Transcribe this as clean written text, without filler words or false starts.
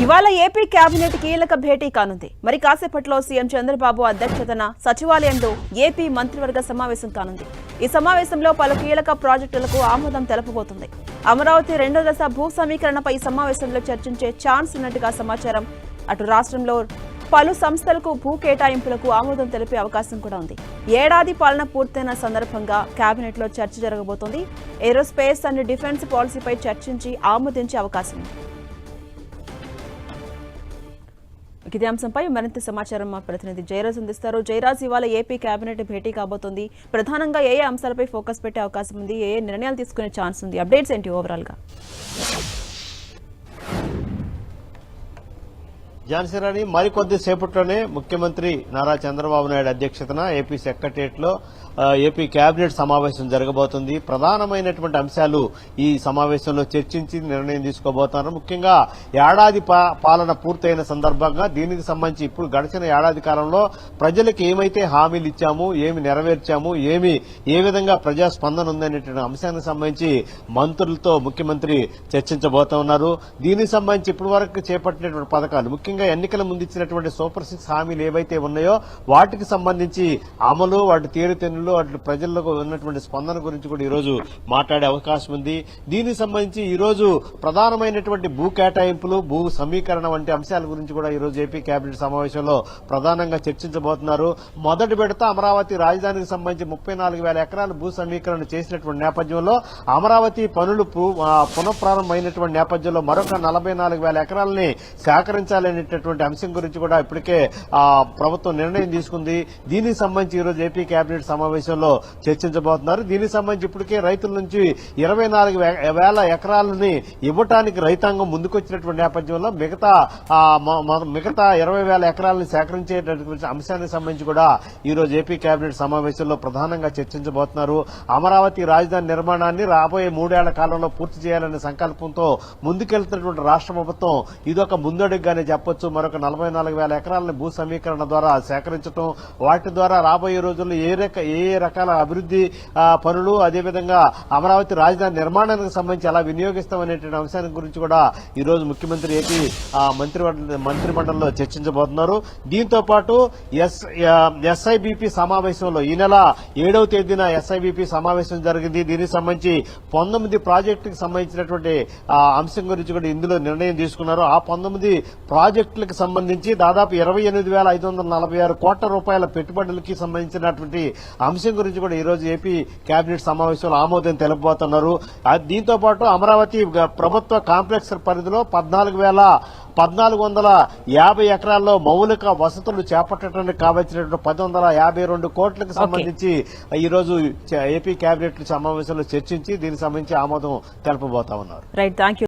ఇవాళ AP cabinet కీలక భేటీ కానుంది. మరి కాసేపట్లో సీఎం చంద్రబాబు అధ్యక్షతన సచివాలయంలో ఏపీ మంత్రివర్గ సమావేశం కానుంది. ఈ సమావేశంలో పలు కీలక ప్రాజెక్టులకు ఆమోదం తెలపబోతుంది. అమరావతి రెండో దశ భూ సమీకరణపై సమావేశంలో చర్చించే ఛాన్స్ ఉన్నట్టుగా సమాచారం. అటు రాష్ట్రంలో పలు సంస్థలకు భూ కేటాయింపులకు ఆమోదం తెలిపే అవకాశం కూడా ఉంది. ఏడాది పాలన పూర్తయిన సందర్భంగా కేబినెట్ లో చర్చ జరగబోతోంది. ఏరోస్పేస్ అండ్ డిఫెన్స్ పాలసీపై చర్చించి ఆమోదించే అవకాశం ఉంది. ఇదే అంశంపై మరింత సమాచారం మా ప్రతినిధి జయరాజ్ అందిస్తారు. జయరాజ్, ఇవాళ ఏపీ కేబినెట్ భేటీ కాబోతోంది. ప్రధానంగా ఏ అంశాలపై ఫోకస్ పెట్టే అవకాశం ఉంది, ఏ నిర్ణయాలు తీసుకునే ఛాన్స్ ఉంది, అప్డేట్స్ ఏంటి ఓవరాల్ గా? ఝాన్సీ మరికొద్ది సేపట్లోనే ముఖ్యమంత్రి నారా చంద్రబాబు నాయుడు అధ్యక్షతన ఏపీ సెక్రటరియట్ లో ఏపీ కేబినెట్ సమావేశం జరగబోతుంది. ప్రధానమైనటువంటి అంశాలు ఈ సమావేశంలో చర్చించి నిర్ణయం తీసుకోబోతున్నారు. ముఖ్యంగా ఏడాది పాలన పూర్తయిన సందర్భంగా దీనికి సంబంధించి ఇప్పుడు గడిచిన ఏడాది కాలంలో ప్రజలకు ఏమైతే హామీలు ఇచ్చాము, ఏమి నెరవేర్చాము, ఏ విధంగా ప్రజాస్పందన ఉందనేటువంటి అంశానికి సంబంధించి మంత్రులతో ముఖ్యమంత్రి చర్చించబోతున్నారు. దీనికి సంబంధించి ఇప్పటి వరకు చేపట్టినటువంటి పథకాలు, ముఖ్యంగా ఎన్నికల ముందు ఇచ్చినటువంటి సూపర్ 6 హామీలు ఏవైతే ఉన్నాయో వాటికి సంబంధించి అమలు, వాటి తీరుతెన్నులు, వాటి ప్రజలకు ఉన్నటువంటి స్పందన గురించి కూడా ఈ రోజు మాట్లాడే అవకాశం ఉంది. దీనికి సంబంధించి ఈ రోజు ప్రధానమైనటువంటి భూ కేటాయింపులు, భూ సమీకరణ వంటి అంశాల గురించి కూడా ఈ రోజు ఏపీ కేబినెట్ సమావేశంలో ప్రధానంగా చర్చించబోతున్నారు. మొదటి విడత అమరావతి రాజధానికి సంబంధించి 34,000 ఎకరాలు భూ సమీకరణ చేసినటువంటి నేపథ్యంలో అమరావతి పనులు పునఃప్రారంభమైనటువంటి నేపథ్యంలో మరొక 44,000 ఎకరాలని సేకరించాలనేటటువంటి అంశం గురించి కూడా ఇప్పటికే ప్రభుత్వం నిర్ణయం తీసుకుంది. దీనికి సంబంధించి ఈ రోజు ఏపీ కేబినెట్ సమావేశంలో చర్చించబోతున్నారు. దీనికి సంబంధించి ఇప్పటికే రైతుల నుంచి 24,000 ఎకరాలని ఇవ్వటానికి రైతాంగం ముందుకొచ్చినటువంటి నేపథ్యంలో మిగతా 20,000 ఎకరాలను సేకరించేటటువంటి అంశానికి సంబంధించి కూడా ఈ రోజు ఏపీ కేబినెట్ సమావేశంలో ప్రధానంగా చర్చించబోతున్నారు. అమరావతి రాజధాని నిర్మాణాన్ని రాబోయే 3 ఏళ్ల కాలంలో పూర్తి చేయాలనే సంకల్పంతో ముందుకెళ్తున్నటువంటి రాష్ట్ర ప్రభుత్వం ఇదొక ముందడుగుగానే చెప్పొచ్చు. మరొక 44,000 ఎకరాలను భూ సమీకరణ ద్వారా సేకరించడం, వాటి ద్వారా రాబోయే రోజుల్లో ఏ రకాల అభివృద్ధి పనులు, అదేవిధంగా అమరావతి రాజధాని నిర్మాణానికి సంబంధించి ఎలా వినియోగిస్తామనేటువంటి అంశానికి గురించి కూడా ఈ రోజు ముఖ్యమంత్రి ఏపీ మంత్రిమండలిలో చర్చించబోతున్నారు. దీంతో పాటు ఎస్ఐబిపి సమావేశంలో ఈ నెల 7వ తేదీన ఎస్ఐబిపి సమావేశం జరిగింది. దీనికి సంబంధించి 19 ప్రాజెక్టులకు సంబంధించినటువంటి అంశం గురించి కూడా ఇందులో నిర్ణయం తీసుకున్నారు. ఆ 19 ప్రాజెక్టులకు సంబంధించి దాదాపు 28,546 కోట్ల రూపాయల పెట్టుబడులకి సంబంధించినటువంటి అంశం గురించి కూడా ఈ రోజు ఏపీ కేబినెట్ సమావేశంలో ఆమోదం తెలపబోతున్నారు. దీంతో పాటు అమరావతి ప్రభుత్వ కాంప్లెక్స్ పరిధిలో 14,450 ఎకరాల్లో మౌలిక వసతులు చేపట్టడానికి కావాల్సినటువంటి 1,152 కోట్లకు సంబంధించి ఈ రోజు ఏపీ కేబినెట్ సమావేశంలో చర్చించి దీనికి సంబంధించి ఆమోదం తెలపబోతా ఉన్నారు. Right, thank you.